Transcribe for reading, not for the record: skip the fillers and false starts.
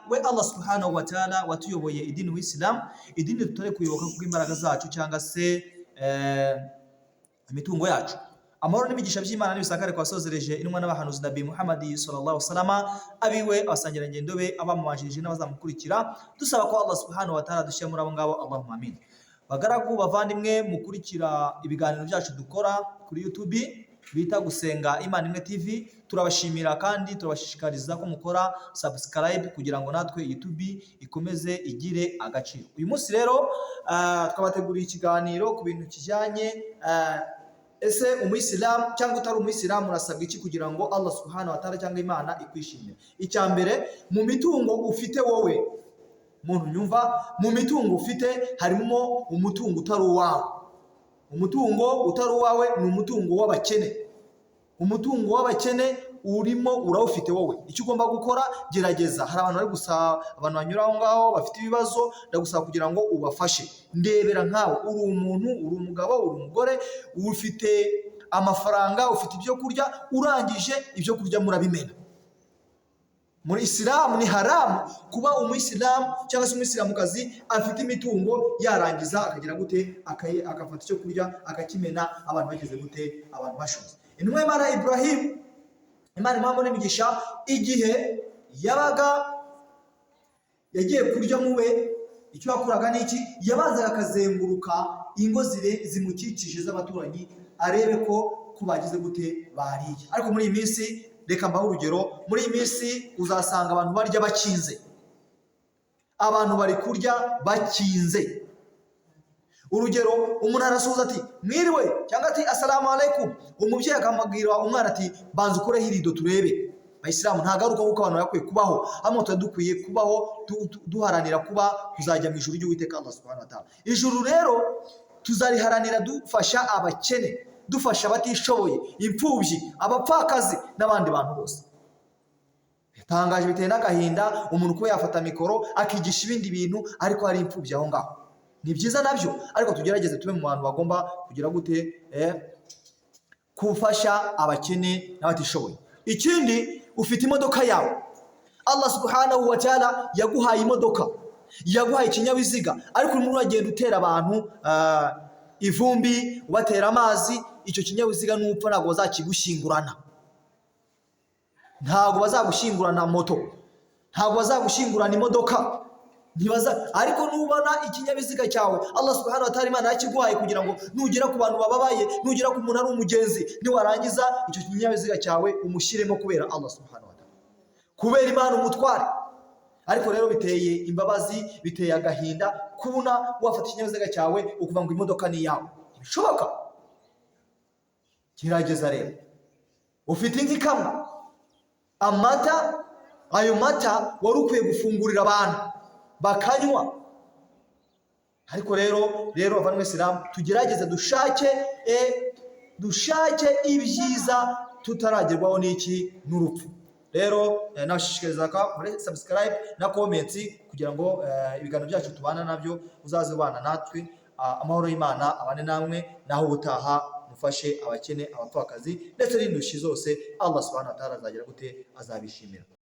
we Allah subhanahu wa ta'ala watuyoboye idini w'Islam, idini tutari kuyoboka kubw'imbaraga zacu cyangwa se imitungo yacu. Amahoro n'imigisha by'Imana n'ibisakare kwa sozereje intumwa n'abahanuzi Nabii Muhammad sallallahu alaihi wasallam, abiwe abasangira ngendo be abamubanjirije n'abazamukurikira, dusaba ko Allah subhanahu wa ta'ala dushyira muri abo ngabo, Allahumma amin. Bagaragu bavandimwe mukurikira ibiganiro byacu dukora kuri YouTube bita Gusenga Imana Imwe TV, turabashimira kandi turabashishikariza ko mukora subscribe kugira ngo natwe YouTube ikomeze igire agaciro. Uyu munsi rero twabateguriye ikiganiro ku bintu kijyanye ese umuyisilamu cyangwa utari umuyisilamu urasabwa iki kugira ngo Allah subhanahu wa ta'ala cyangwa Imana ikwishimire. Icya mbere, mu mitungo ufite wowe muntu nyumva, mu mitungo ufite harimo umutungo utari uwawe. Umutungo utari uwawe ni umutungo w'abakene. Umutungo w'abakene urimo urawufite wowe. Icyo ugomba gukora, gerageza. Hari abantu bari gusaba, abantu banyura aho ngaho bafite ibibazo, ndagusaba kugira ngo ubafashe. Ndebera nkawe, uri umuntu, uri umugabo, uri umugore, ufite amafaranga, ufite ibyo kurya, urangije ibyo kurya murabimena. Muri Islam ni haramu kuba umuyisilamu cyangwa se umuyisilamukazi afite imitungo yarangiza akagira gute akafata icyo kurya akakimena, abantu bageze gute, abantu bashoze. Intumwa y'Imana Ibrahim, Imana impamvu n'imigisha, igihe yabaga yagiye kurya muwe, icyo yakoraga n'iki, yabanzaga akazenguruka ingo zimukikije z'abaturanyi arebe ko bagize gute bariye. Ariko muri iyi minsi, reka mbaho urugero, muri iyi minsi uzasanga abantu barya bakinze. Abantu bari kurya bakinze. Urugero, umuntu arasuhuza ati mwiriwe cyangwa ati assalamu alaikum, umubyeyi akamubwira umwana ati banza ukureho irido turebe. Abayisilamu ntagaruka kuko abantu bakwiye kubaho hamwe, dukwiye kubaho duharanira kuba kuzajya mu ijuru ry'Uwiteka Allah subhanahu wa ta'ala. Ijuru rero tuzariharanira dufasha abakene, dufasha abatishoboye, imfubyi, abapfakazi n'abandi bantu bose. Bitangaje biteye n'agahinda umuntu kuba yafata mikoro akigisha ibindi bintu ariko hari imfubyi aho ngaho. Ni byiza nabyo, ariko tugerageze tube mu bantu bagomba kugira gute kufasha abakene n'abatishoboye. Ikindi, ufite imodoka yawe. Allah subhanahu wa ta'ala yaguhaye imodoka, yaguhaye ikinyabiziga, ariko urimo uragenda utera abantu ivumbi, ubatera amazi. Icyo kinyabiziga n'upfa ntabwo bazakigushingurana. Ntabwo bazagushyingurana moto, ntabwo bazagushyingurana imodoka, ariko nubona ikinyabiziga cyawe Allah subhanahu wa ta'ala Imana yakiguhaye kugira ngo nugera ku bantu bababaye, nugera ku muntu ari umugenzi, niwarangiza icyo kinyabiziga cyawe umushyiremo kubera Allah subhanahu wa ta'ala, kubera Imana umutware. Ariko rero biteye imbabazi, biteye agahinda kubona wafata ikinyabiziga cyawe ukuvuga ngo imodoka ni yawe. Bishoboka. Kirageza rero, ufite nk'ikamwa amata, ayo mata wari ukwiye gufungurira abantu bakanywa. Ariko rero abavandimwe Islam, tugerageze dushake ibyiza tutaragerwaho n'iki, n'urupfu. Rero nashishikariza ko muri subscribe na comments kugira ngo ibiganiro byacu tubana nabyo uzaze ubana natwe. Amahoro y'Imana abane namwe, naho ubutaha mufashe abakene, abapfakazi ndetse n'indushyi zose. Allah subhanahu wa ta'ala azagira gute, azabishimira.